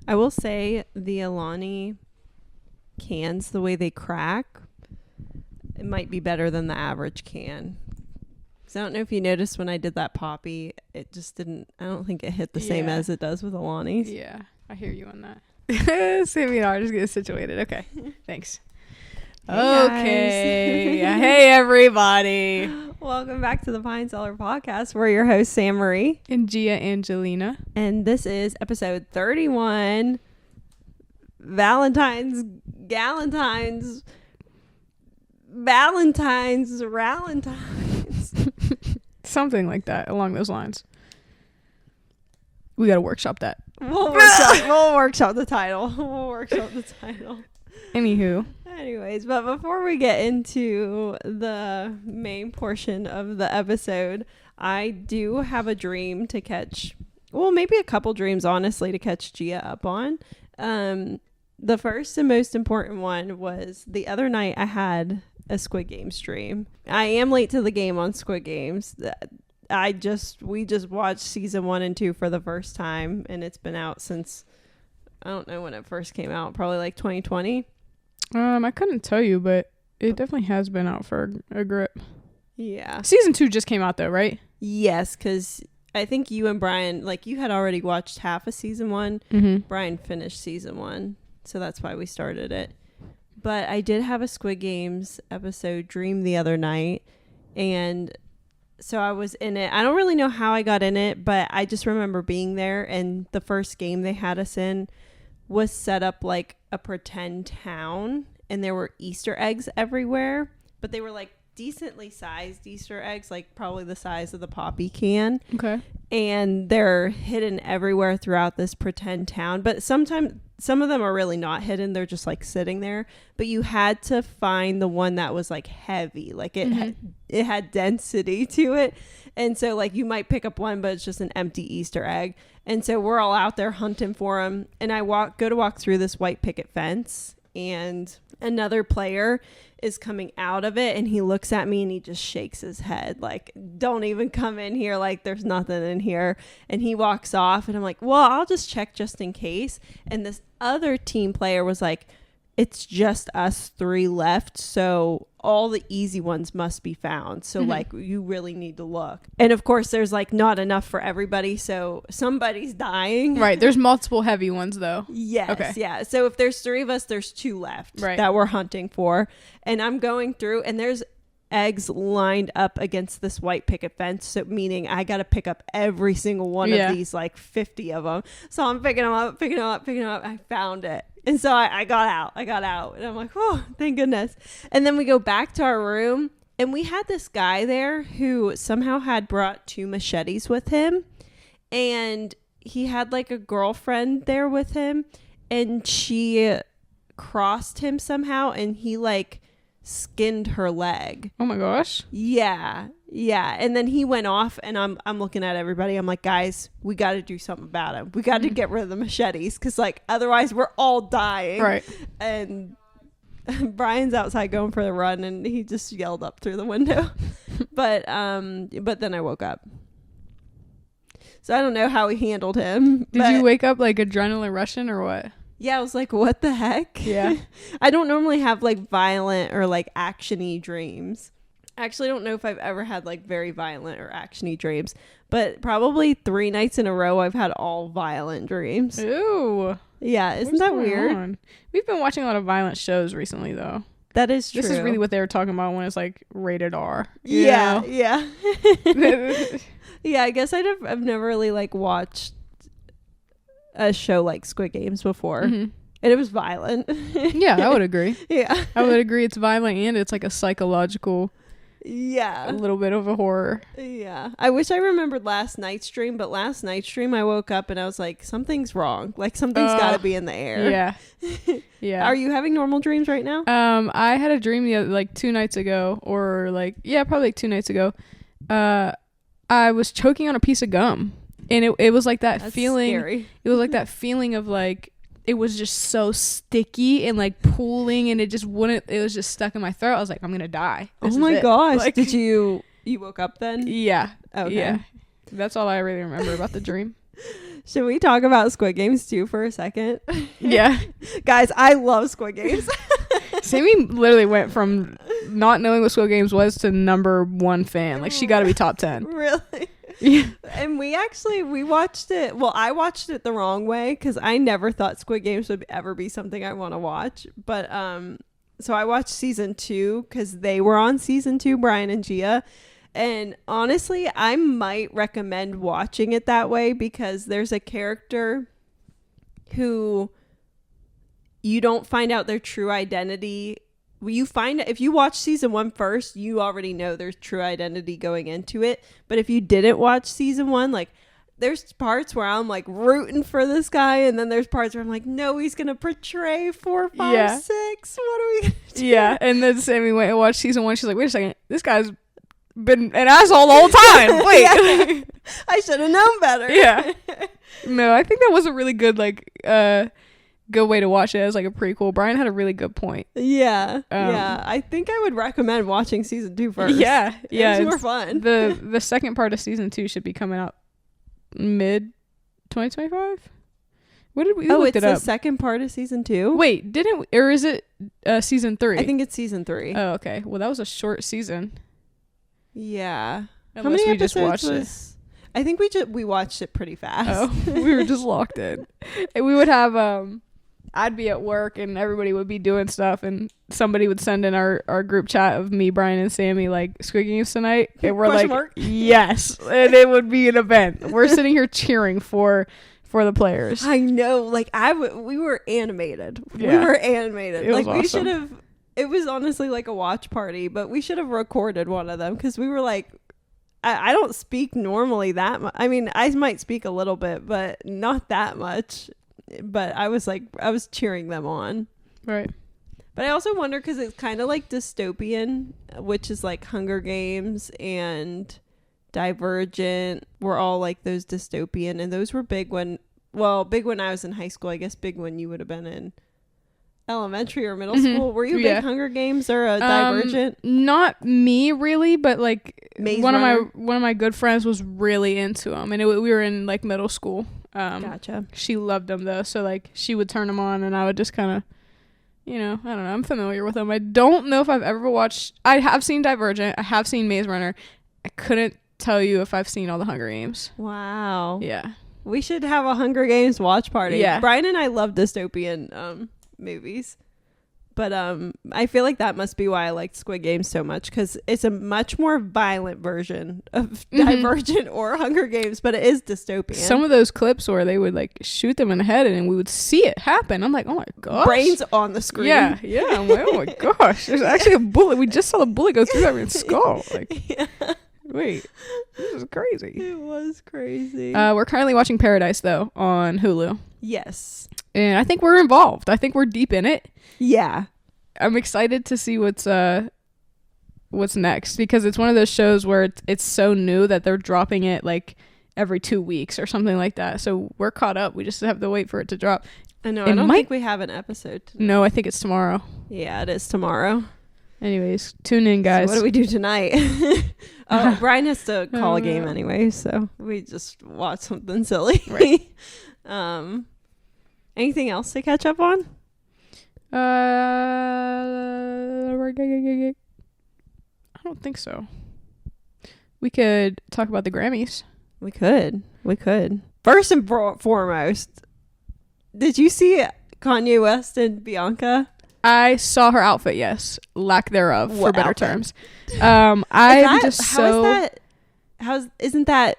I will say the Alani cans, the way they crack, it might be better than the average can. Because I don't know if you noticed when I did that Poppy, it just didn't, I don't think it hit the same as it does with Alani's. Yeah, I hear you on that. Save me, I'll just get situated. Okay, thanks. Hey guys. Hey everybody. Welcome back to the Pinecellar Podcast. We're your hosts, Sam Marie And Gia Angelina. and this is episode 31. Valentine's. Something like that, along those lines. We gotta workshop that. We'll workshop the title. Anywho. Anyways, but before we get into the main portion of the episode, I do have a dream to catch. Well, maybe a couple dreams, honestly, to catch Gia up on. The first and most important one was the other night I had a Squid Games dream. I am late to the game on Squid Games. We just watched season 1 and 2 for the first time, and it's been out since, I don't know when it first came out, probably like 2020. I couldn't tell you, but it definitely has been out for a grip. Yeah. Season 2 just came out though, right? Yes, because I think you and Brian, like, you had already watched half of season 1. Mm-hmm. Brian finished season 1, so that's why we started it. But I did have a Squid Games episode dream the other night, and so I was in it. I don't really know how I got in it, but I just remember being there, and the first game they had us in was set up like a pretend town, and there were Easter eggs everywhere, but they were like decently sized Easter eggs, like probably the size of the Poppy can. Okay. And they're hidden everywhere throughout this pretend town, but sometimes some of them are really not hidden, they're just like sitting there, but you had to find the one that was like heavy, like it had density to it. And so like you might pick up one, but it's just an empty Easter egg. And so we're all out there hunting for them, and I go to walk through this white picket fence, and another player is coming out of it, and he looks at me and he just shakes his head like, don't even come in here, like there's nothing in here. And he walks off, and I'm like, well, I'll just check just in case. And this other team player was like, it's just us 3 left, so all the easy ones must be found, so like you really need to look. And of course there's like not enough for everybody, so somebody's dying. Right, there's multiple heavy ones though. Yes. Okay. Yeah. So if there's 3 of us, there's 2 left right. that we're hunting for. And I'm going through, and there's eggs lined up against this white picket fence. So meaning I got to pick up every single one of these, like 50 of them. So I'm picking them up. I found it. And so I got out. And I'm like, oh, thank goodness. And then we go back to our room, and we had this guy there who somehow had brought 2 machetes with him. And he had like a girlfriend there with him, and she crossed him somehow, and he like skinned her leg. Oh my gosh. Yeah. And then he went off, and I'm looking at everybody. I'm like, guys, we got to do something about him. We got to get rid of the machetes, because like otherwise we're all dying. Right. And Brian's outside going for the run, and he just yelled up through the window. But then I woke up. So I don't know how he handled him. Did you wake up like adrenaline rushing or what? Yeah, I was like, what the heck? Yeah. I don't normally have like violent or like action-y dreams. I actually don't know if I've ever had like very violent or action-y dreams, but probably 3 nights in a row I've had all violent dreams. Ooh. Yeah, isn't that weird? On? We've been watching a lot of violent shows recently though. That is true. This is really what they were talking about when it's like rated R. Yeah. Yeah, I guess I've never really like watched a show like Squid Games before. And it was violent. Yeah, I would agree. Yeah. I would agree it's violent, and it's like a psychological, a little bit of a horror. Yeah. I wish I remembered last night's dream, but last night's dream I woke up and I was like, something's wrong. Like something's got to be in the air. Yeah. Yeah. Are you having normal dreams right now? I had a dream the other, like 2 nights ago, or like, probably like 2 nights ago. I was choking on a piece of gum. And it was like that feeling. Scary. It was like that feeling of like, it was just so sticky and like pooling, and it was just stuck in my throat. I was like, I'm going to die. Oh my gosh. Like, did you woke up then? Yeah. Okay. Yeah. That's all I really remember about the dream. Should we talk about Squid Games too for a second? Yeah. Guys, I love Squid Games. Sammy literally went from not knowing what Squid Games was to #1 fan. Like, she got to be top 10. Really? Yeah. And we watched it. Well, I watched it the wrong way because I never thought Squid Games would ever be something I want to watch. But so I watched season 2 because they were on season 2, Brian and Gia. And honestly, I might recommend watching it that way because there's a character who you don't find out their true identity. If you watch season 1 first, you already know their true identity going into it. But if you didn't watch season 1, like, there's parts where I'm like rooting for this guy, and then there's parts where I'm like, no, he's gonna portray 4, 5, 6. What are we gonna do? Yeah. And then Sammy went and watched season 1. She's like, wait a second, this guy's been an asshole the whole time. Wait. Yeah. I should have known better. Yeah. No, I think that was a really good, like, good way to watch it as like a prequel. Brian had a really good point. Yeah. Yeah. I think I would recommend watching season 2 first. Yeah. Yeah. It's more fun. The second part of season 2 should be coming out mid 2025. What did we looked it's it up. The second part of season 2? Wait, or is it season 3? I think it's season 3. Oh, okay. Well, that was a short season. Yeah. Unless How many we episodes just watched it? I think we watched it pretty fast. Oh, we were just locked in. And we would have I'd be at work and everybody would be doing stuff and somebody would send in our group chat of me, Brian, and Sammy like Squid Games tonight, and we're like, yes, and it would be an event. We're sitting here cheering for the players. I know, like we were animated. Yeah. We were animated. It was like we awesome. should have. It was honestly like a watch party, but we should have recorded one of them because we were like, I don't speak normally that much. I mean, I might speak a little bit, but not that much. But I was cheering them on. Right. But I also wonder because it's kind of like dystopian, which is like Hunger Games and Divergent were all like those dystopian, and those were big when I was in high school. I guess big when you would have been in elementary or middle school. Were you a big Hunger Games or a Divergent? Not me really, but like Maze one Runner? of my good friends was really into them, and we were in like middle school. Gotcha. She loved them though, so like she would turn them on, and I would just kind of, I don't know. I'm familiar with them. I don't know if I've ever watched. I have seen Divergent. I have seen Maze Runner. I couldn't tell you if I've seen all the Hunger Games. Wow. Yeah. We should have a Hunger Games watch party. Yeah. Brian and I love dystopian movies. But I feel like that must be why I liked Squid Games so much, because it's a much more violent version of Divergent or Hunger Games, but it is dystopian. Some of those clips where they would like shoot them in the head and we would see it happen. I'm like, oh my gosh. Brains on the screen. Yeah. I'm like, oh my gosh. There's actually a bullet. We just saw the bullet go through that man's skull. Like, yeah. Wait, this is crazy. It was crazy. We're currently watching Paradise though on Hulu. Yes. And I think we're involved. I think we're deep in it. Yeah. I'm excited to see what's next, because it's one of those shows where it's so new that they're dropping it like every 2 weeks or something like that. So we're caught up. We just have to wait for it to drop. I know. I don't think we have an episode tonight. No, I think it's tomorrow. Yeah, it is tomorrow. Anyways, tune in, guys. So what do we do tonight? Brian has to call a game anyway, so we just watch something silly. Right. Anything else to catch up on? I don't think so. We could talk about the Grammys. We could. First and foremost, did you see Kanye West and Bianca? I saw her outfit, yes. Lack thereof, for better outfit? terms. I'm just so... Isn't that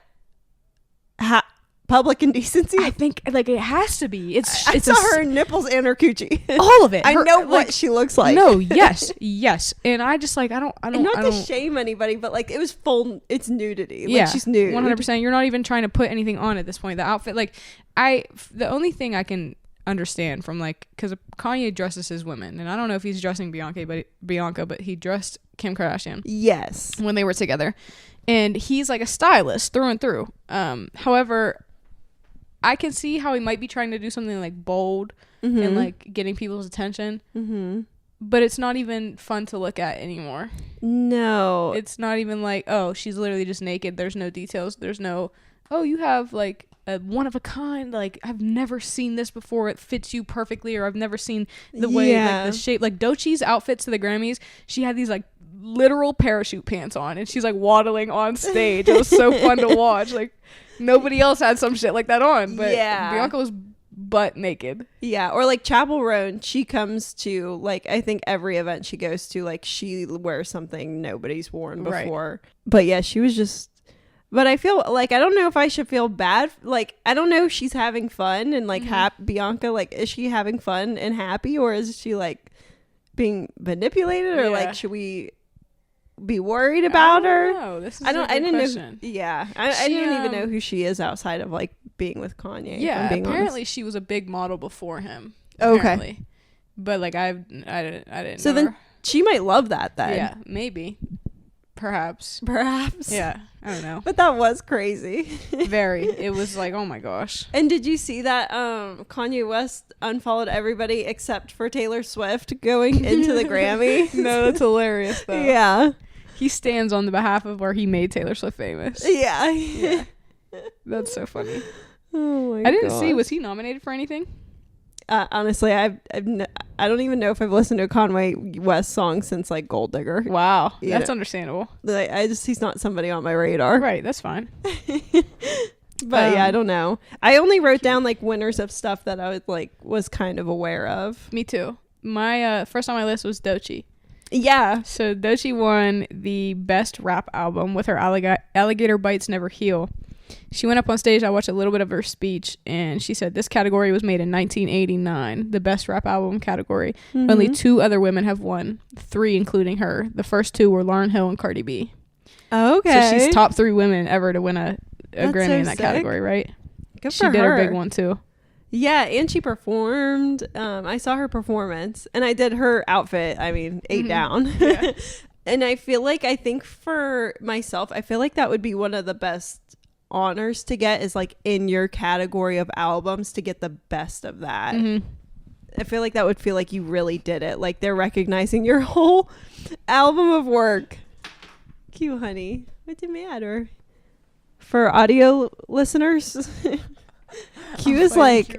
public indecency? I think like it has to be. I saw her nipples and her coochie. All of it. I know what she looks like. No, yes. And I just like I don't to shame anybody, but like it was full. It's nudity. Like, yeah, she's nude. 100%. You're not even trying to put anything on at this point. The outfit, like the only thing I can understand from like, because Kanye dresses his women, and I don't know if he's dressing Bianca, but he dressed Kim Kardashian. Yes, when they were together, and he's like a stylist through and through. However, I can see how he might be trying to do something like bold and like getting people's attention. But it's not even fun to look at anymore. No. It's not even like, oh, she's literally just naked. There's no details. There's no, oh, you have like a one of a kind, like I've never seen this before, it fits you perfectly, or I've never seen the way like the shape, like Doechie's outfits to the Grammys, she had these like literal parachute pants on and she's like waddling on stage. It was so fun to watch. Like nobody else had some shit like that on, but Bianca was butt naked. Yeah, or like Chapel Roan, she comes to like I think every event she goes to, like she wears something nobody's worn before. Right. But yeah, she was just, but I feel like I don't know if I should feel bad. Like I don't know if she's having fun and like Bianca, like is she having fun and happy, or is she like being manipulated, or like should we be worried about her? No, this is I didn't question. Know. Yeah, I didn't even know who she is outside of like being with Kanye. Yeah, apparently she was a big model before him. Apparently. Okay, but like I didn't. So know then her. She might love that then. Yeah, maybe, perhaps. Yeah, I don't know. But that was crazy. Very. It was like, oh my gosh. And did you see that Kanye West unfollowed everybody except for Taylor Swift going into the Grammy? No, that's hilarious though. Yeah. He stands on the behalf of where he made Taylor Swift famous. Yeah. That's so funny. Oh my god. I didn't see, was he nominated for anything? Honestly, I don't even know if I've listened to a Kanye West song since like Gold Digger. Wow. Yeah. That's understandable. Like, he's not somebody on my radar. Right, that's fine. But yeah, I don't know. I only wrote down like winners of stuff that I was kind of aware of. Me too. My first on my list was Doechii. Yeah. So Doechii won the best rap album with her Alligator Bites Never Heal. She went up on stage. I watched a little bit of her speech, and she said this category was made in 1989, the best rap album category. Mm-hmm. Only 2 other women have won, 3 including her. The first 2 were Lauryn Hill and Cardi B. Okay. So she's top 3 women ever to win a Grammy in that category, right? Good for her. She did her big one too. Yeah, and she performed. I saw her performance, and I did her outfit. I mean, 8 down. Yeah. And I think for myself, I feel like that would be one of the best honors to get, is like in your category of albums to get the best of that. I feel like that would feel like you really did it. Like they're recognizing your whole album of work. Q, honey, what's the matter? For audio listeners, Q is like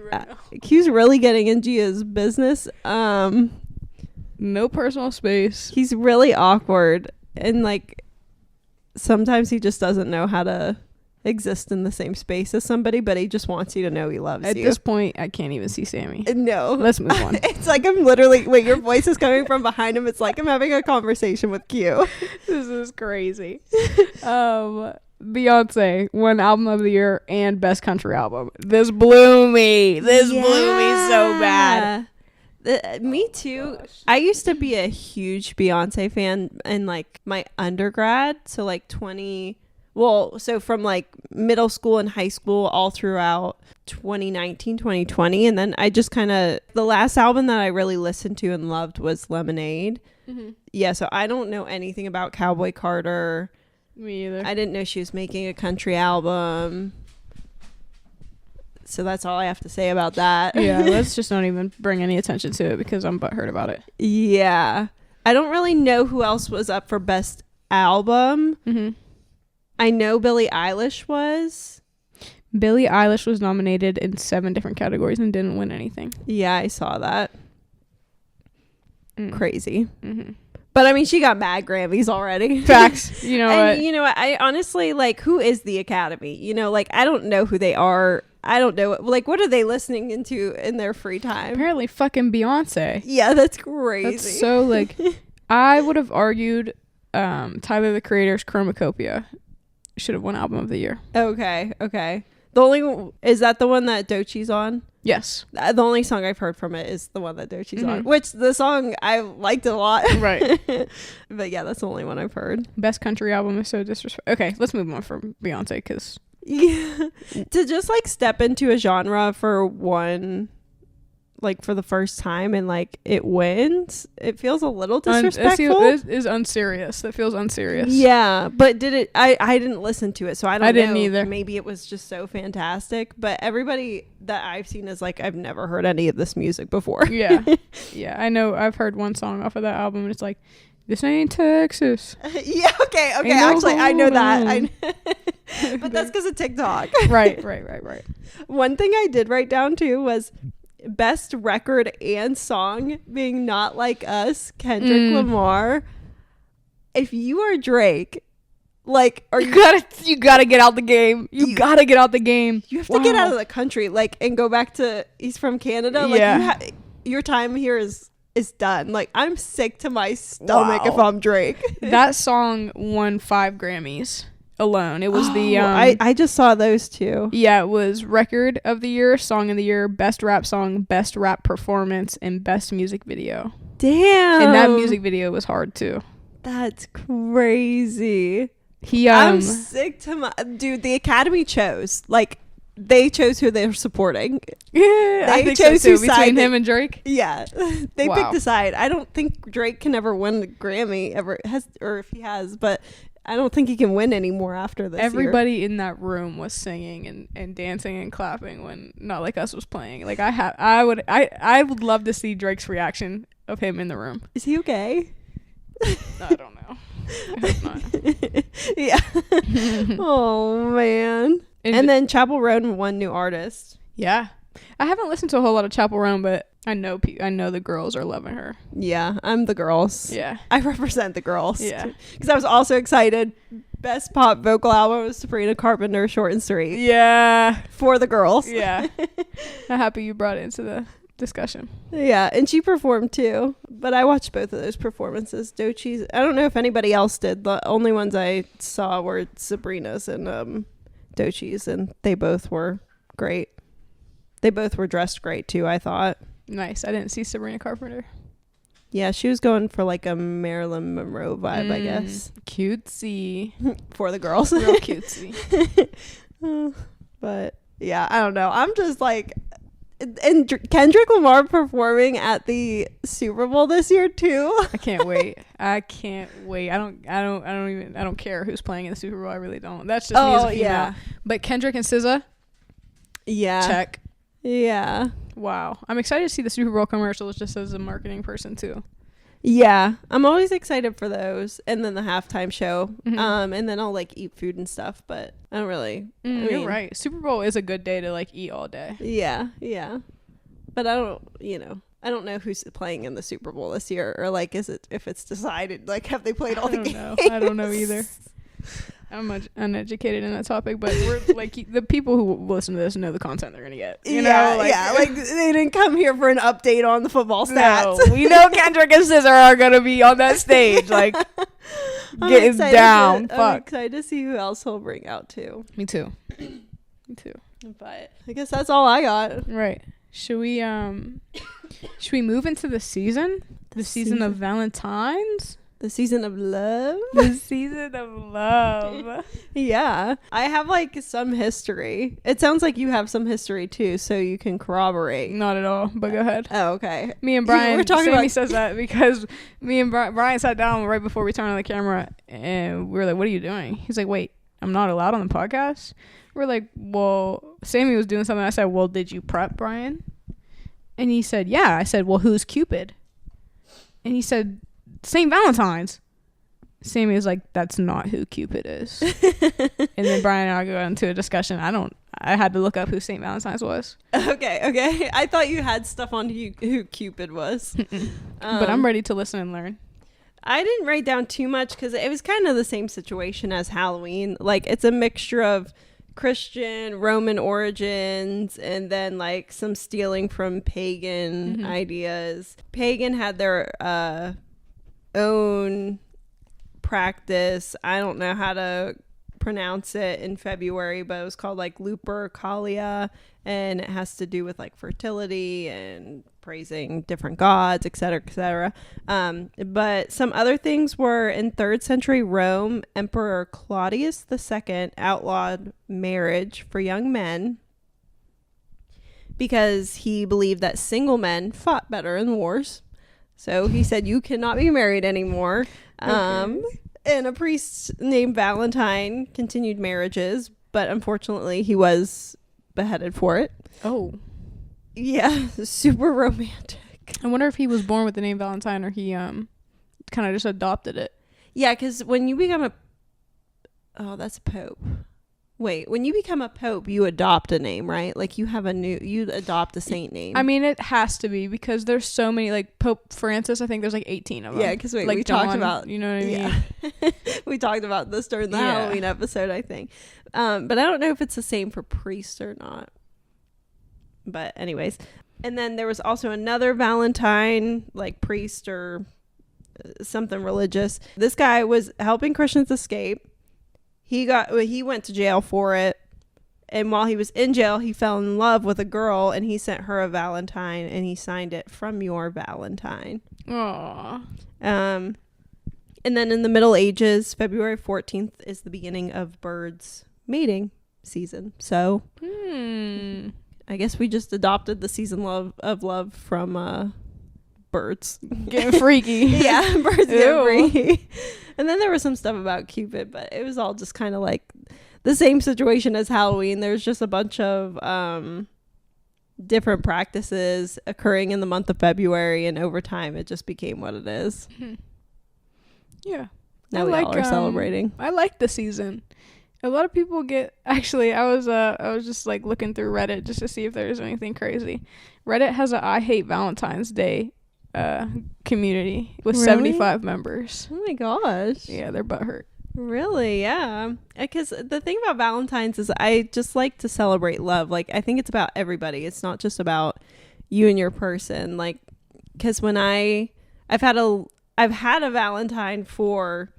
Q's really getting into his business. No personal space. He's really awkward, and like sometimes he just doesn't know how to exist in the same space as somebody, but he just wants you to know he loves you. At this point, I can't even see Sammy. No. Let's move on. It's like I'm literally, wait, your voice is coming from behind him. It's like I'm having a conversation with Q. This is crazy. Beyonce won Album of the Year and Best Country Album. This blew me. Blew me so bad. Me too. Gosh. I used to be a huge Beyonce fan in like my undergrad. So like so from like middle school and high school all throughout 2019, 2020. And then I just the last album that I really listened to and loved was Lemonade. Mm-hmm. Yeah. So I don't know anything about Cowboy Carter. Me either. I didn't know she was making a country album. So that's all I have to say about that. Yeah, let's just not even bring any attention to it because I'm butthurt about it. Yeah. I don't really know who else was up for Best Album. Mm-hmm. I know Billie Eilish was. Billie Eilish was nominated in 7 different categories and didn't win anything. Yeah, I saw that. Crazy. Mm-hmm. But I mean, she got mad Grammys already. Facts. You know what? You know what? I honestly, like, who is the Academy? You know, like, I don't know who they are. I don't know. Like, what are they listening into in their free time? Apparently fucking Beyonce. Yeah, that's crazy. That's so, like, I would have argued Tyler, the Creator's Chromacopia should have won Album of the Year. Okay. Is that the one that Doechie's on? Yes. The only song I've heard from it is the one that Doechie's on, which the song I liked a lot. Right. But yeah, that's the only one I've heard. Best Country Album is so disrespectful. Okay, let's move on from Beyonce because... Yeah. To just like step into a genre for one, like for the first time and like it wins, it feels a little disrespectful. It is unserious. That feels unserious. Yeah, but I didn't listen to it, so I didn't know. Either. Maybe it was just so fantastic, but everybody that I've seen is like, I've never heard any of this music before. Yeah. I know I've heard one song off of that album and it's like, This ain't Texas. Yeah, okay. Actually, I know that. But that's because of TikTok. Right. One thing I did write down too was best record and song being Not Like Us, Kendrick Lamar. If you are Drake, like, are you gotta get out the game. You gotta get out the game. You have to get out of the country, like, and go back to. He's from Canada. Like, your time here is done. Like, I'm sick to my stomach if I'm Drake. That song won 5 Grammys alone. It was I just saw those too. Yeah, it was Record of the Year, Song of the Year, Best Rap Song, Best Rap Performance, and Best Music Video. Damn. And that music video was hard too. That's crazy. I'm sick to my dude. The Academy chose, like, they chose who they were supporting. Yeah, I think chose so too. Between him and Drake. Yeah, they picked a side. I don't think Drake can ever win the Grammy or if he has, but I don't think he can win anymore after this. Everybody in that room was singing and dancing and clapping when Not Like Us was playing. Like, I would love to see Drake's reaction of him in the room. Is he okay? I don't know. I hope not. Yeah. Oh man. And then Chapel Roan won New Artist. Yeah. I haven't listened to a whole lot of Chapel Roan, but I know the girls are loving her. Yeah, I'm the girls. Yeah. I represent the girls. Yeah. Because I was also excited. Best pop vocal album was Sabrina Carpenter, Short and Sweet. Yeah. For the girls. Yeah. I'm happy you brought it into the discussion. Yeah, and she performed too. But I watched both of those performances. Doechie's, I don't know if anybody else did. The only ones I saw were Sabrina's and Doechie's, and they both were great. They both were dressed great too, I thought. Nice. I didn't see Sabrina Carpenter. Yeah, she was going for like a Marilyn Monroe vibe, I guess. Cutesy. For the girls. Real cutesy. But yeah, I don't know. I'm just like, and Kendrick Lamar performing at the Super Bowl this year too. I can't wait. I don't care who's playing in the Super Bowl. I really don't. That's just me as a female. Yeah. But Kendrick and SZA. Yeah. Check. Yeah. Wow. I'm excited to see the Super Bowl commercials just as a marketing person too. Yeah. I'm always excited for those. And then the halftime show. Mm-hmm. And then I'll like eat food and stuff, but I don't really. You're right. Super Bowl is a good day to like eat all day. Yeah. Yeah. But I don't know who's playing in the Super Bowl this year, or like, if it's decided, like, have they played all the games? I don't know either. I'm much uneducated in that topic, but we're like, the people who listen to this know the content they're gonna get. You know, like they didn't come here for an update on the football stats. No, we know Kendrick and SZA are gonna be on that stage, like getting down. I'm excited to see who else he'll bring out too. Me too. But I guess that's all I got. Right. Should we move into the season? The season of Valentine's? The season of love? The season of love. Yeah. I have like some history. It sounds like you have some history too, so you can corroborate. Not at all, but go ahead. Oh, okay. Me and Brian, Sammy says that because me and Brian sat down right before we turned on the camera and we were like, what are you doing? He's like, wait, I'm not allowed on the podcast? We're like, well, Sammy was doing something. I said, well, did you prep, Brian? And he said, yeah. I said, well, who's Cupid? And he said, St. Valentine's. Sammy was like, that's not who Cupid is. And then Brian and I go into a discussion. I had to look up who St. Valentine's was. Okay. I thought you had stuff on who Cupid was. But I'm ready to listen and learn. I didn't write down too much because it was kind of the same situation as Halloween. Like, it's a mixture of Christian, Roman origins, and then like some stealing from pagan ideas. Pagan had their own practice. I don't know how to pronounce it in February, but it was called like Lupercalia, and it has to do with like fertility and praising different gods, etc., etc. But some other things were in 3rd century Rome, Emperor Claudius II outlawed marriage for young men because he believed that single men fought better in wars. So he said, you cannot be married anymore. Okay. And a priest named Valentine continued marriages, but unfortunately he was beheaded for it. Oh. Yeah, super romantic. I wonder if he was born with the name Valentine or he kind of just adopted it. Yeah, because when you become that's a pope. Wait, when you become a pope, you adopt a name, right? Like you adopt a saint name. I mean, it has to be because there's so many, like Pope Francis, I think there's like 18 of them. Yeah, because like we John, talked about, you know what I mean? We talked about this during the Halloween episode, I think. But I don't know if it's the same for priests or not. But anyways. And then there was also another Valentine, like priest or something religious. This guy was helping Christians escape. He went to jail for it, and while he was in jail, he fell in love with a girl, and he sent her a Valentine, and he signed it "From Your Valentine." Aww. And then in the Middle Ages, February 14th is the beginning of birds' mating season. So, I guess we just adopted the season of love from birds. Getting freaky. Yeah, birds get freaky. And then there was some stuff about Cupid, but it was all just kind of like the same situation as Halloween. There's just a bunch of different practices occurring in the month of February, and over time it just became what it is. Yeah. Now we all are celebrating. I like the season. A lot of people actually, I was just like looking through Reddit just to see if there's anything crazy. Reddit has a I Hate Valentine's Day community with 75 members. Oh my gosh. Yeah, they're butthurt. Really? Yeah. Because the thing about Valentine's is I just like to celebrate love. Like, I think it's about everybody. It's not just about you and your person. Like, because when I've had a Valentine for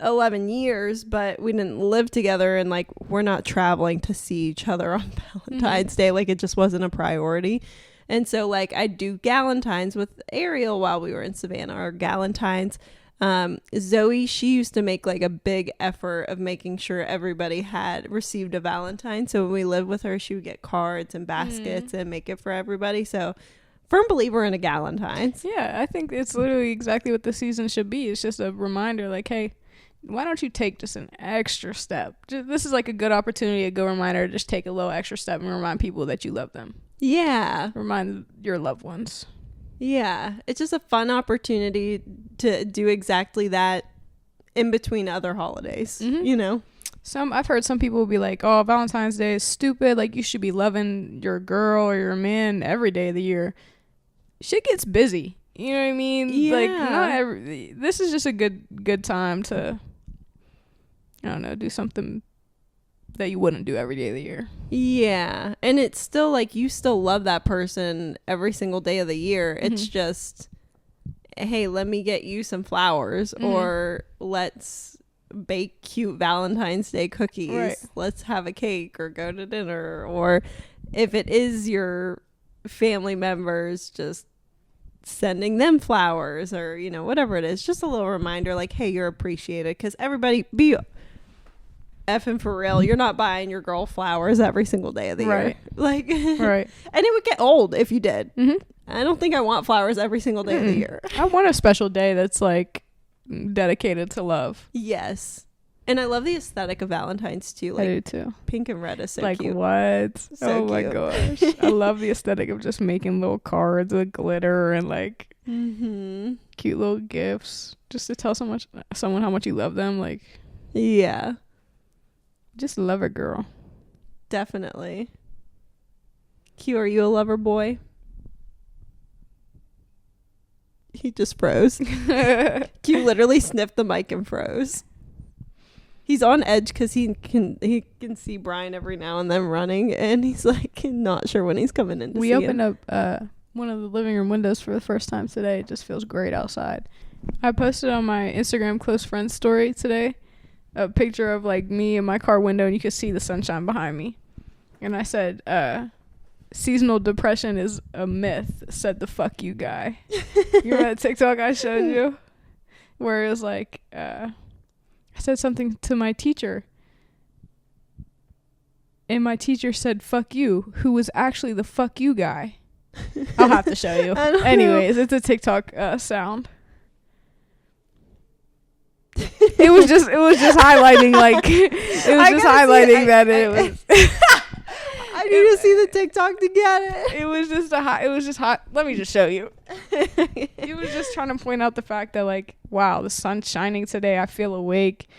11 years, but we didn't live together, and like we're not traveling to see each other on Valentine's Day. Like, it just wasn't a priority. And so like I do Galentines with Ariel while we were in Savannah, or Galentines. Zoe, she used to make like a big effort of making sure everybody had received a Valentine. So when we lived with her, she would get cards and baskets and make it for everybody. So firm believer in a Galentine's. Yeah, I think it's literally exactly what the season should be. It's just a reminder like, hey, why don't you take just an extra step? This is like a good opportunity, a good reminder to just take a little extra step and remind people that you love them. Yeah. Remind your loved ones. Yeah. It's just a fun opportunity to do exactly that in between other holidays, you know? I've heard some people be like, oh, Valentine's Day is stupid. Like, you should be loving your girl or your man every day of the year. Shit gets busy. You know what I mean? Yeah. Like, this is just a good time to, I don't know, do something that you wouldn't do every day of the year. Yeah. And it's still like you still love that person every single day of the year. It's just, hey, let me get you some flowers, or let's bake cute Valentine's Day cookies. Right. Let's have a cake or go to dinner. Or if it is your family members, just sending them flowers, or, you know, whatever it is. Just a little reminder like, hey, you're appreciated. Because everybody, be effing for real, you're not buying your girl flowers every single day of the year. Like, right. And it would get old if you did. I don't think I want flowers every single day of the year. I want a special day that's like dedicated to love. Yes. And I love the aesthetic of Valentine's too. Like, I do too. Pink and red is so like, cute. What? So oh my cute. gosh. I love the aesthetic of just making little cards with glitter and like cute little gifts just to tell someone how much you love them. Like, yeah. Just love a girl. Definitely. Q, are you a lover boy? He just froze. Q literally sniffed the mic and froze. He's on edge because he can see Brian every now and then running, and he's like not sure when he's coming in to see him. We opened up one of the living room windows for the first time today. It just feels great outside. I posted on my Instagram close friends story today a picture of like me in my car window, and you could see the sunshine behind me. And I said, seasonal depression is a myth, said the fuck you guy. You remember that TikTok I showed you? Where it was like, I said something to my teacher, and my teacher said fuck you, who was actually the fuck you guy. I'll have to show you. Anyways, it's a TikTok sound. It was just highlighting like it was just highlighting that it was. I need to see the TikTok to get it. It was just hot. Let me just show you. It was just trying to point out the fact that, like, wow, the sun's shining today. I feel awake.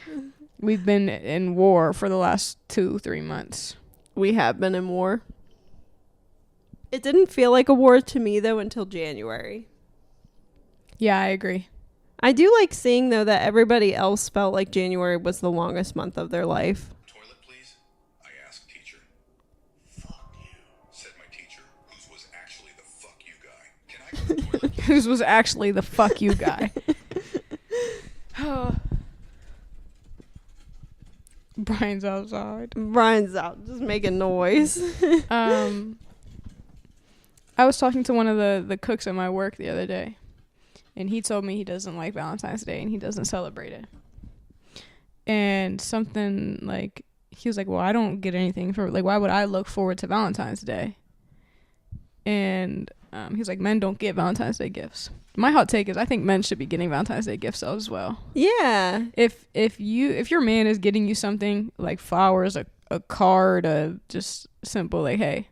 We've been in war for the last 2-3 months. We have been in war. It didn't feel like a war to me, though, until January. Yeah, I agree. I do like seeing, though, that everybody else felt like January was the longest month of their life. Toilet, please? I asked teacher. Fuck you, said my teacher, whose was actually the fuck you guy. Can I go to the toilet? Whose was actually the fuck you guy. Brian's outside. Brian's out, just making noise. I was talking to one of the cooks at my work the other day, and he told me he doesn't like Valentine's Day and he doesn't celebrate it. And something like, he was like, well, I don't get anything for, like, why would I look forward to Valentine's Day? And he's like, men don't get Valentine's Day gifts. My hot take is I think men should be getting Valentine's Day gifts as well. Yeah. If your man is getting you something like flowers, a card, just simple, like, hey,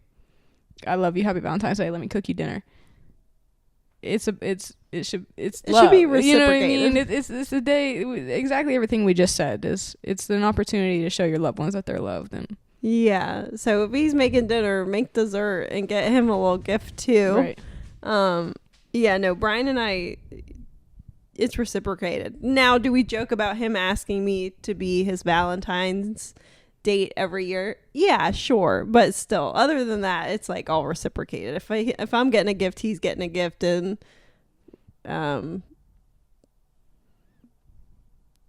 I love you, happy Valentine's Day, let me cook you dinner. It should be reciprocated. You know what I mean? It's a day, exactly everything we just said it's an opportunity to show your loved ones that they're loved. And yeah, so if he's making dinner, make dessert and get him a little gift too. Right. Yeah, no, Brian and I, it's reciprocated. Now, do we joke about him asking me to be his Valentine's date every year? Yeah, sure, but still, other than that, it's like all reciprocated. If I'm getting a gift, he's getting a gift, and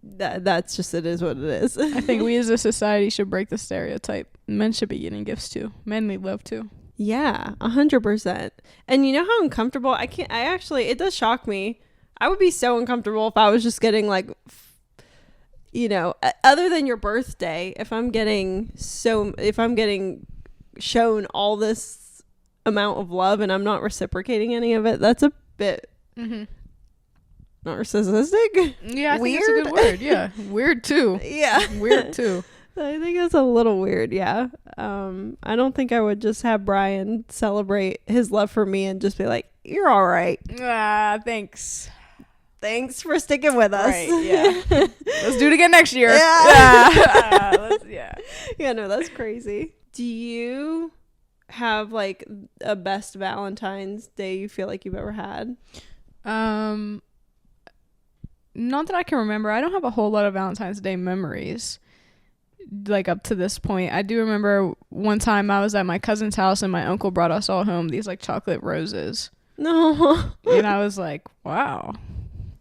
that's just, it is what it is. I think we as a society should break the stereotype. Men should be getting gifts too. Men need love too. Yeah, 100%. And you know how uncomfortable it does shock me. I would be so uncomfortable if I was just getting, like, you know, other than your birthday, if I'm getting shown all this amount of love and I'm not reciprocating any of it, that's a bit narcissistic. Yeah, I weird. think that's a good word. Yeah, weird too. Yeah, weird too. I think that's a little weird. Yeah. I don't think I would just have Brian celebrate his love for me and just be like, "You're all right. Thanks For sticking with us." Right, yeah. Let's do it again next year. Yeah. Yeah, no, that's crazy. Do you have, like, a best Valentine's Day you feel like you've ever had? Not that I can remember. I don't have a whole lot of Valentine's Day memories, like, up to this point. I do remember one time I was at my cousin's house and my uncle brought us all home these, like, chocolate roses. No. And I was like, wow,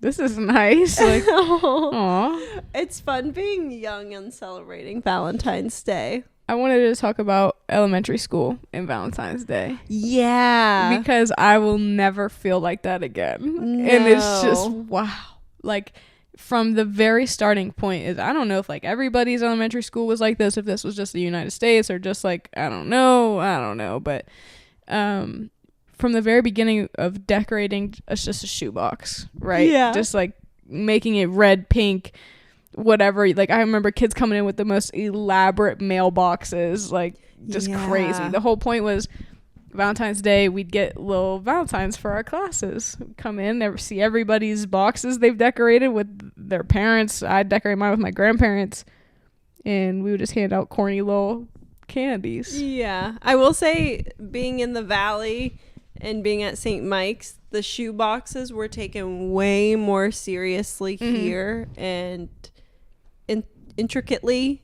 this is nice. Like, aw. It's fun being young and celebrating Valentine's Day. I wanted to talk about elementary school and Valentine's Day. Yeah. Because I will never feel like that again. No. And it's just, wow. Like, from the very starting point is, I don't know if, like, everybody's elementary school was like this, if this was just the United States or just, like, I don't know. But from the very beginning of decorating, it's just a shoebox, right? Yeah. Just, like, making it red, pink, whatever. Like, I remember kids coming in with the most elaborate mailboxes, like, just crazy. The whole point was Valentine's Day, we'd get little Valentines for our classes. We'd come in, see everybody's boxes they've decorated with their parents. I'd decorate mine with my grandparents, and we would just hand out corny little candies. Yeah. I will say, being in the Valley and being at St. Mike's, the shoe boxes were taken way more seriously here and intricately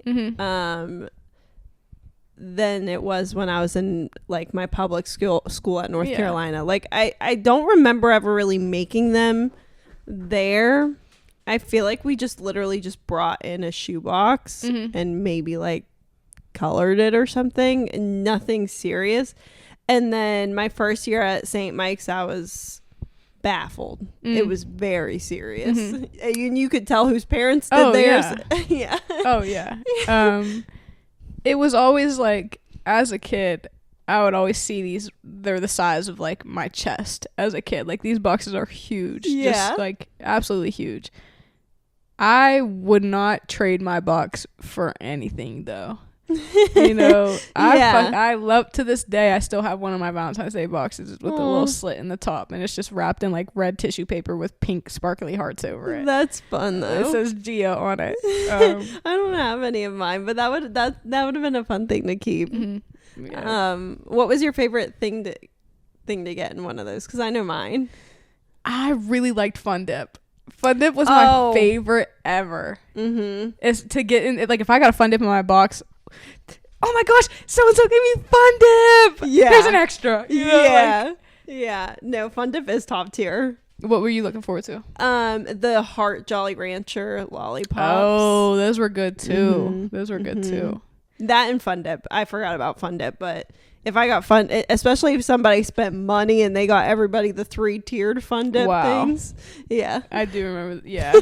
than it was when I was in, like, my public school at North Carolina. Like, I don't remember ever really making them there. I feel like we just literally just brought in a shoebox and maybe, like, colored it or something, and nothing serious. And then my first year at St. Mike's, I was baffled. It was very serious. And you could tell whose parents did theirs. Yeah. Oh yeah. It was always, like, as a kid, I would always see these, they're the size of, like, my chest as a kid. Like, these boxes are huge. Yeah. Just, like, absolutely huge. I would not trade my box for anything, though. You know, Yeah. I love, to this day, I still have one of my Valentine's Day boxes with a little slit in the top, and it's just wrapped in like red tissue paper with pink sparkly hearts over it. That's fun though. It says Gia on it. I don't have any of mine, but that would have been a fun thing to keep. Mm-hmm. Yeah. What was your favorite thing to get in one of those? Because I know mine. I really liked Fun Dip. Fun Dip was my favorite ever. Mm-hmm. Is to get in, like, if I got a Fun Dip in my box, oh my gosh, so and so gave me Fun Dip. Yeah, there's an extra. You know, yeah, yeah. No, Fun Dip is top tier. What were you looking forward to? The Heart Jolly Rancher lollipops. Oh, those were good too. Mm-hmm. Those were good too. That and Fun Dip. I forgot about Fun Dip, but if I got especially if somebody spent money and they got everybody the 3-tiered Fun Dip things. Yeah. I do remember. Yeah.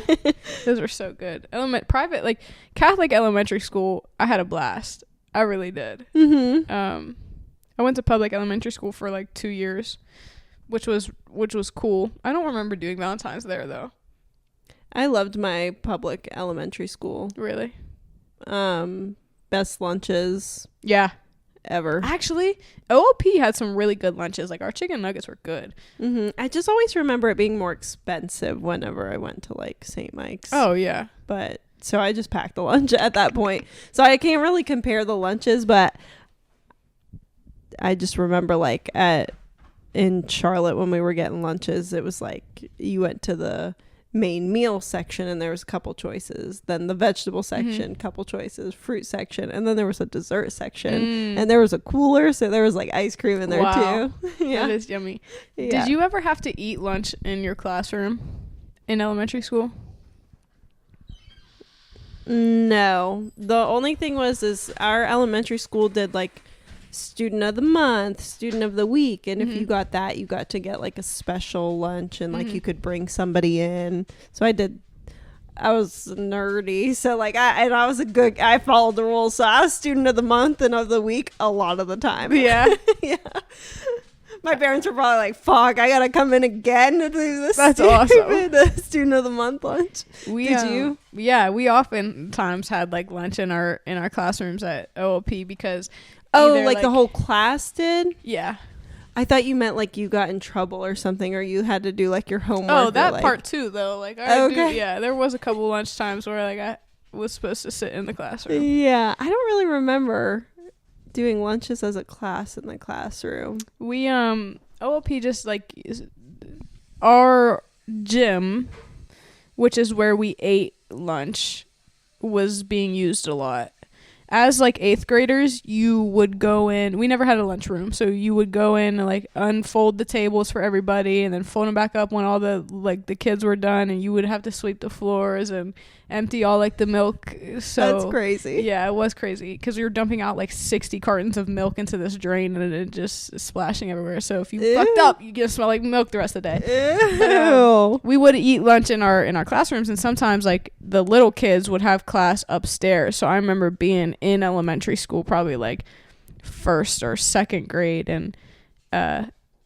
Those were so good. Private, like Catholic elementary school, I had a blast. I really did. Mm-hmm. I went to public elementary school for like 2 years, which was cool. I don't remember doing Valentine's there though. I loved my public elementary school. Really? Best lunches. Yeah. Ever. Actually, OOP had some really good lunches. Like our chicken nuggets were good. Mm-hmm. I just always remember it being more expensive whenever I went to like St. Mike's. Oh yeah. But so I just packed the lunch at that point. So I can't really compare the lunches, but I just remember like in Charlotte when we were getting lunches, it was like you went to the main meal section and there was a couple choices, then the vegetable section, couple choices, fruit section, and then there was a dessert section, and there was a cooler, so there was like ice cream in there too. Yeah, that is yummy. Yeah. Did you ever have to eat lunch in your classroom in elementary school? No, the only thing is our elementary school did like student of the month, student of the week, and if you got that, you got to get like a special lunch, and like you could bring somebody in. So I was nerdy, so like I followed the rules, so I was student of the month and of the week a lot of the time. Yeah. Yeah. My parents were probably like, fuck, I gotta come in again to do this. That's awesome. Student of the month lunch. Did you? Yeah, we oftentimes had like lunch in our classrooms at OOP because like the whole class did? Yeah. I thought you meant like you got in trouble or something, or you had to do like your homework. Oh, that like... part too, though. Like, there was a couple lunch times where like I was supposed to sit in the classroom. Yeah, I don't really remember doing lunches as a class in the classroom. We OOP just like our gym, which is where we ate lunch, was being used a lot. As like 8th graders, you would go in. We never had a lunchroom, so you would go in and like unfold the tables for everybody, and then fold them back up when all the kids were done, and you would have to sweep the floors and empty all like the milk. So that's crazy. Yeah, it was crazy because we were dumping out like 60 cartons of milk into this drain, and it just splashing everywhere. So if you fucked up, you get to smell like milk the rest of the day. But, we would eat lunch in our classrooms, and sometimes like the little kids would have class upstairs. So I remember being in elementary school probably like 1st or 2nd grade, and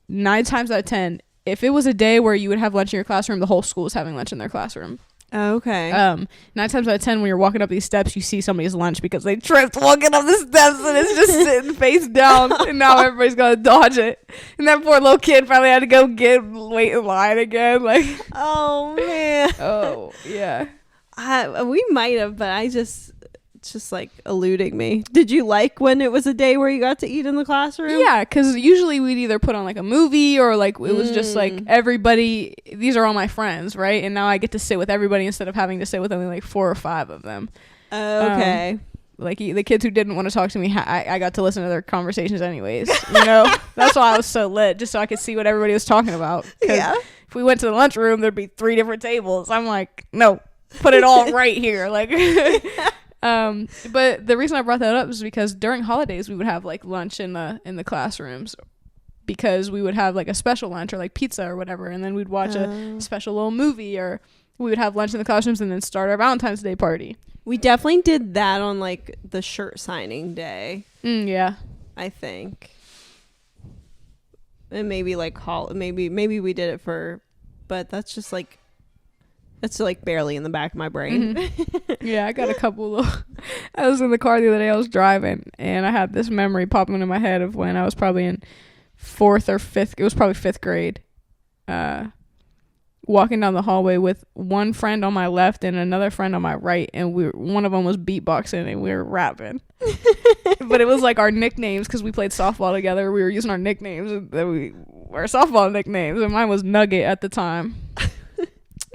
9 times out of 10, if it was a day where you would have lunch in your classroom, the whole school was having lunch in their classroom. Okay. 9 times out of 10, when you're walking up these steps, you see somebody's lunch because they tripped walking up the steps, and it's just sitting face down, and now everybody's gonna dodge it. And that poor little kid probably had to go wait in line again. Like, oh man. Oh yeah. We might have, but it's just like eluding me. Did you like when it was a day where you got to eat in the classroom? Yeah, because usually we'd either put on like a movie, or like it was just like everybody, these are all my friends, right? And now I get to sit with everybody instead of having to sit with only like 4 or 5 of them. Okay. Like the kids who didn't want to talk to me, I got to listen to their conversations anyways. You know, that's why I was so lit, just so I could see what everybody was talking about. Yeah. If we went to the lunchroom, there'd be 3 different tables. I'm like, no, put it all right here, like. But the reason I brought that up is because during holidays we would have like lunch in the classrooms, because we would have like a special lunch or like pizza or whatever, and then we'd watch a special little movie, or we would have lunch in the classrooms and then start our Valentine's Day party. We definitely did that on like the shirt signing day. Yeah, I think. And maybe like maybe we did it but that's just like It's like barely in the back of my brain. Mm-hmm. Yeah, I got a couple of I was in the car the other day, I was driving, and I had this memory popping into my head of when I was probably in 4th or 5th, it was probably 5th grade, walking down the hallway with one friend on my left and another friend on my right, and one of them was beatboxing and we were rapping. But it was like our nicknames, because we played softball together. We were using our nicknames, our softball nicknames, and mine was Nugget at the time.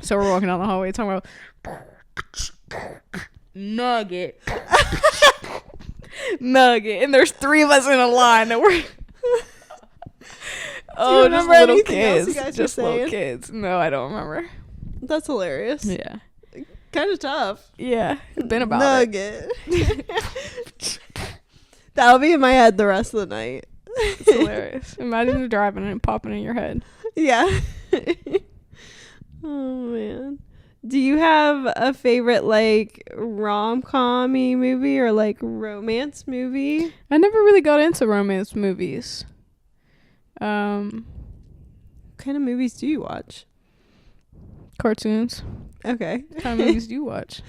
So we're walking down the hallway talking about Nugget. Nugget. And there's 3 of us in a line that we're oh, just little kids. Just little kids. No, I don't remember. That's hilarious. Yeah. Kind of tough. Yeah. Been about Nugget. That'll be in my head the rest of the night. It's hilarious. Imagine you driving and popping in your head. Yeah. Oh man. Do you have a favorite like rom-com-y movie or like romance movie? I never really got into romance movies. What kind of movies do you watch? Cartoons. Okay. What kind of movies do you watch?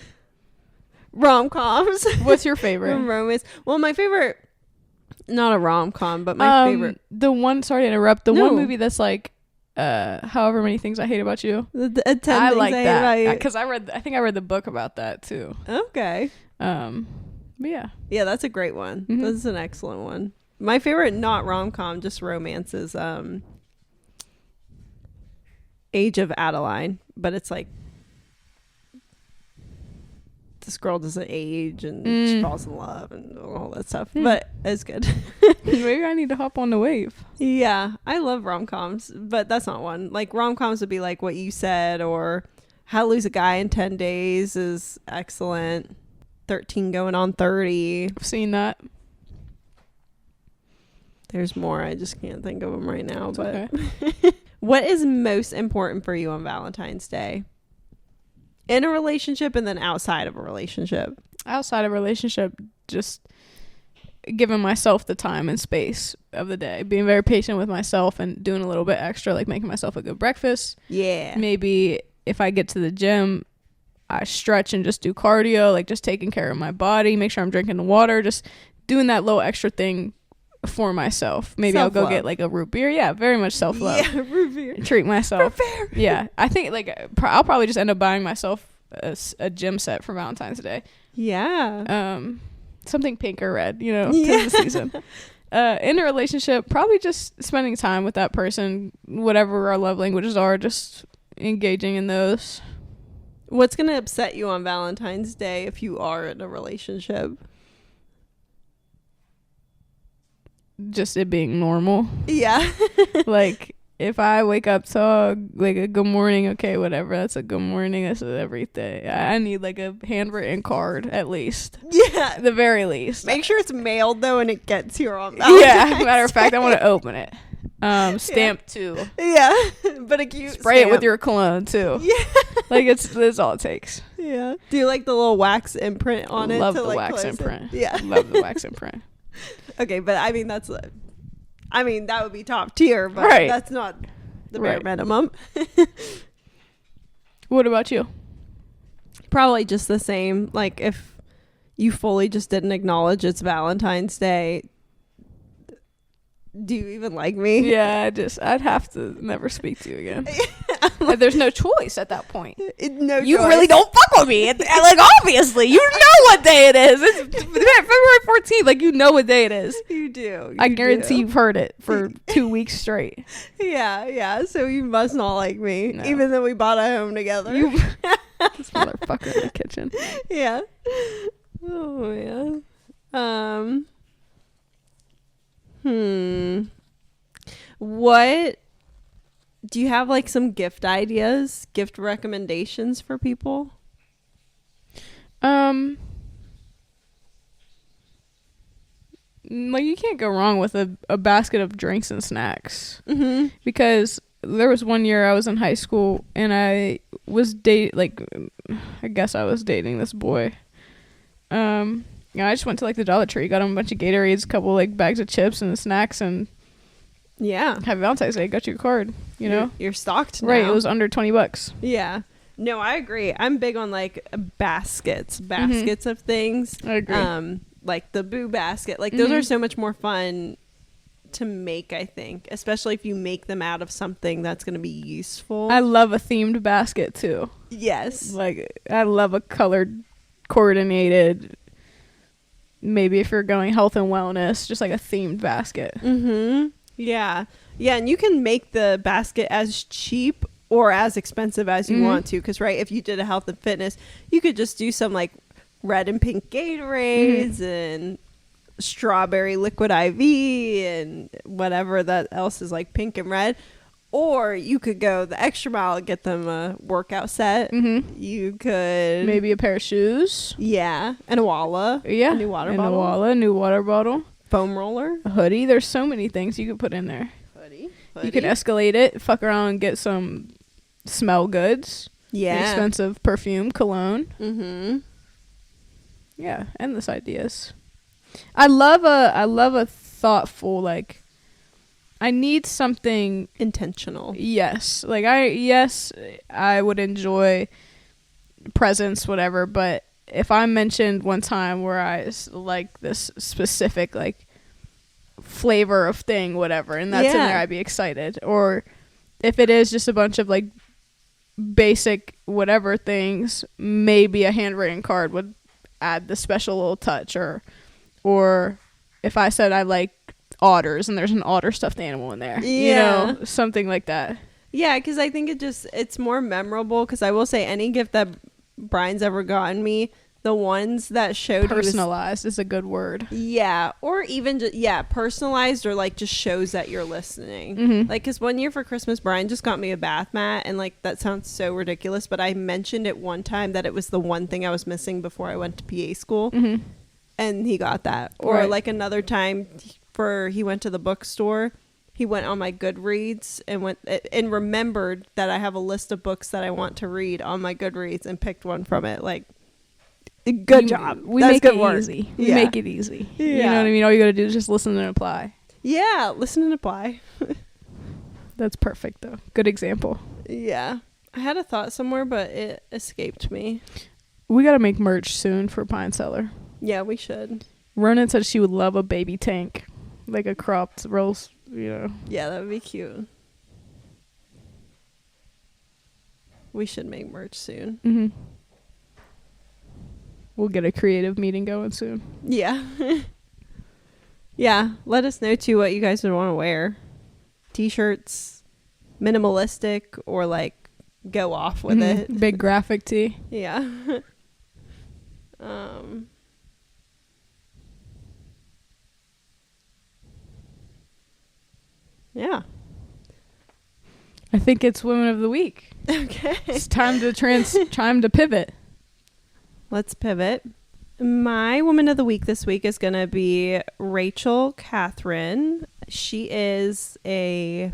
Rom-coms. What's your favorite? Romance. Well, my favorite, not a rom-com, but my favorite. The one, sorry to interrupt, the one movie that's like, however many things I hate about you. The 10 I things like I that hate about you. because I think I read the book about that too. Okay. But yeah. Yeah, that's a great one. Mm-hmm. This is an excellent one. My favorite, not rom-com, just romance is Age of Adeline, but it's like this girl doesn't age and she falls in love and all that stuff. But it's good. Maybe I need to hop on the wave. Yeah, I love rom-coms, but that's not one. Like rom-coms would be like What You Said, or How to Lose a Guy in 10 Days is excellent. 13 Going on 30. I've seen that. There's more. I just can't think of them right now. It's but okay. What is most important for you on Valentine's Day? In a relationship and then outside of a relationship? Outside of a relationship, just giving myself the time and space of the day. Being very patient with myself and doing a little bit extra, like making myself a good breakfast. Yeah. Maybe if I get to the gym, I stretch and just do cardio, like just taking care of my body, make sure I'm drinking the water, just doing that little extra thing for myself. Maybe self-love. I'll go get like a root beer. Yeah, very much self-love. Yeah, root beer. Treat myself. Prepare. Yeah, I think like I'll probably just end up buying myself a gym set for Valentine's Day. Yeah. Something pink or red, you know, 'tis the season. In a relationship, probably just spending time with that person, whatever our love languages are, just engaging in those. What's going to upset you on Valentine's Day if you are in a relationship? Just it being normal. Yeah. Like if I wake up to like a good morning, okay, whatever, that's a good morning, that's every day. I need like a handwritten card at least. Yeah. At the very least. Make sure it's mailed though and it gets here on Valentine's Yeah, matter of fact, I want to open it. Stamp too. Yeah. But a cute spray stamp. It with your cologne too. Yeah. Like it's all it takes. Yeah. Do you like the little wax imprint on it? Love to the like wax close imprint. It? Yeah. Love the wax imprint. Okay, but I mean that would be top tier, but right. That's not the bare minimum. What about you? Probably just the same. Like if you fully just didn't acknowledge it's Valentine's Day, do you even like me? Yeah, I'd have to never speak to you again. There's no choice at that point. You choice. really don't fuck with me. Like obviously, you know what day it is. It's February 14th. Like you know what day it is. You do. I guarantee you've heard it for 2 weeks straight. Yeah. So you must not like me, no. even though we bought a home together. This motherfucker in the kitchen. Yeah. Oh man. What do you have like some gift ideas, gift recommendations for people? Like you can't go wrong with a basket of drinks and snacks. Mm-hmm. Because there was one year I was in high school and I was I guess I was dating this boy. Yeah, I just went to like the Dollar Tree, got him a bunch of Gatorades, a couple like bags of chips and snacks, and yeah, Happy Valentine's Day. Got you a card, you know. You're stocked now. Right, it was under $20. Yeah. No, I agree. I'm big on like baskets of things. I agree. Like the Boo basket. Like those are so much more fun to make, I think, especially if you make them out of something that's going to be useful. I love a themed basket too. Yes. Like I love a colored, coordinated, maybe if you're going health and wellness, just like a themed basket. Yeah, and you can make the basket as cheap or as expensive as you want to, because right, if you did a health and fitness, you could just do some like red and pink Gatorades and strawberry liquid IV and whatever that else is like pink and red. Or you could go the extra mile and get them a workout set. You could maybe a pair of shoes. Yeah, and a wallet. Yeah, a new water and bottle. a wallet, new water bottle, foam roller, a hoodie. There's so many things you could put in there. Hoodie. You could escalate it, fuck around and get some smell goods. Yeah, expensive perfume, cologne. Yeah, endless ideas. I love a thoughtful, like, I need something intentional. Yes. Like I would enjoy presents, whatever, but if I mentioned one time where I like this specific like flavor of thing, whatever, and that's in there, I'd be excited. Or if it is just a bunch of like basic whatever things, maybe a handwritten card would add the special little touch. Or if I said I like otters and there's an otter stuffed animal in there, you know, something like that. Yeah, because I think it's more memorable, because I will say any gift that Brian's ever gotten me, the ones that showed personalized is a good word. Yeah, or even just personalized, or like just shows that you're listening. Like, because one year for Christmas, Brian just got me a bath mat, and like that sounds so ridiculous, but I mentioned it one time that it was the one thing I was missing before I went to PA school, and he got that. Or like another time he went to the bookstore, he went on my Goodreads and remembered that I have a list of books that I want to read on my Goodreads and picked one from it. Like, good job. We make it easy. We make it easy. Yeah. You know what I mean? All you gotta do is just listen and apply. Yeah, listen and apply. That's perfect though. Good example. Yeah. I had a thought somewhere, but it escaped me. We gotta make merch soon for Pinecellar. Yeah, we should. Ronan said she would love a baby tank. Like a cropped rose, you know. Yeah, that would be cute. We should make merch soon. We'll get a creative meeting going soon. Yeah. Yeah, let us know too what you guys would want to wear. T-shirts, minimalistic, or like go off with it. Big graphic tee. Yeah. Yeah. I think it's Women of the Week. Okay. It's time to pivot. Let's pivot. My Woman of the Week this week is going to be Rachel Catherine. She is a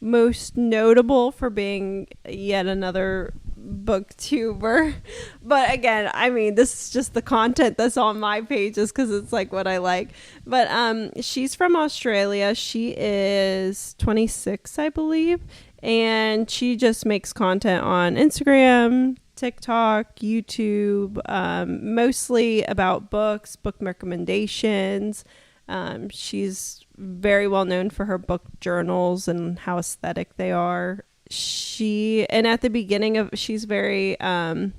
most notable for being yet another booktuber. But again, I mean, this is just the content that's on my pages because it's like what I like. But she's from Australia. She is 26, I believe. And she just makes content on Instagram, TikTok, YouTube, mostly about books, book recommendations. She's very well known for her book journals and how aesthetic they are. And at the beginning of, she's very into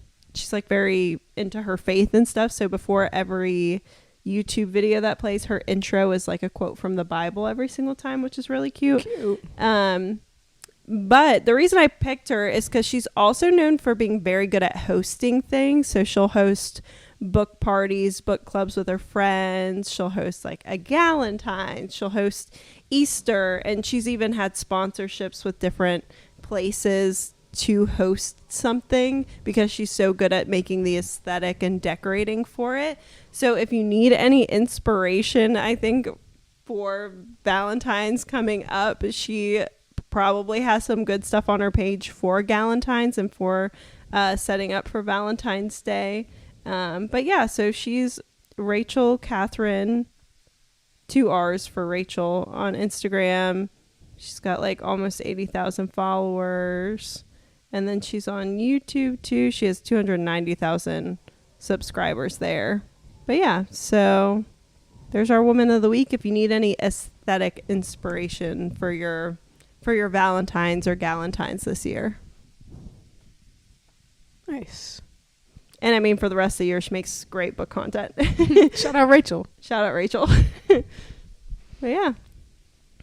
her faith and stuff. So before every YouTube video that plays, her intro is like a quote from the Bible every single time, which is really cute. But the reason I picked her is because she's also known for being very good at hosting things. So she'll host book parties, book clubs with her friends. She'll host like a Valentine. She'll host Easter. And she's even had sponsorships with different places to host something because she's so good at making the aesthetic and decorating for it. So if you need any inspiration, I think for Valentine's coming up, she probably has some good stuff on her page for Galentine's and for setting up for Valentine's Day. But yeah, so she's Rachel Catherine, 2 R's for Rachel, on Instagram. She's got like almost 80,000 followers. And then she's on YouTube too. She has 290,000 subscribers there. But yeah, so there's our woman of the week. If you need any aesthetic inspiration for your Valentines or Galentines this year. Nice. And I mean, for the rest of the year, she makes great book content. Shout out Rachel. Shout out Rachel. But yeah,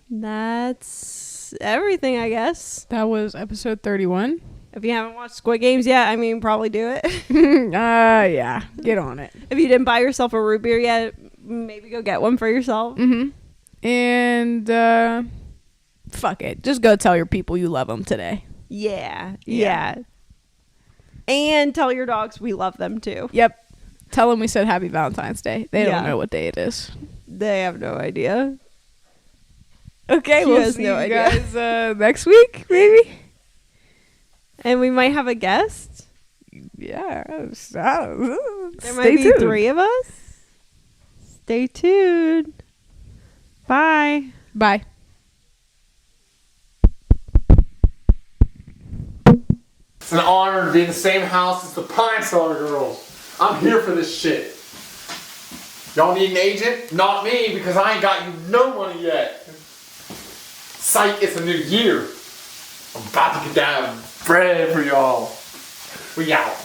that's everything, I guess. That was episode 31. If you haven't watched Squid Games yet, I mean, probably do it. Yeah, get on it. If you didn't buy yourself a root beer yet, maybe go get one for yourself. And fuck it. Just go tell your people you love them today. Yeah. And tell your dogs we love them too. Yep. Tell them we said Happy Valentine's Day. They don't know what day it is. They have no idea. Okay, we'll see you guys next week, maybe. And we might have a guest. Yeah. There might be 3 of us. Stay tuned. Bye. Bye. It's an honor to be in the same house as the Pinecellar girls. I'm here for this shit. Y'all need an agent? Not me, because I ain't got you no money yet. Psych, it's a new year. I'm about to get down bread for y'all. We out.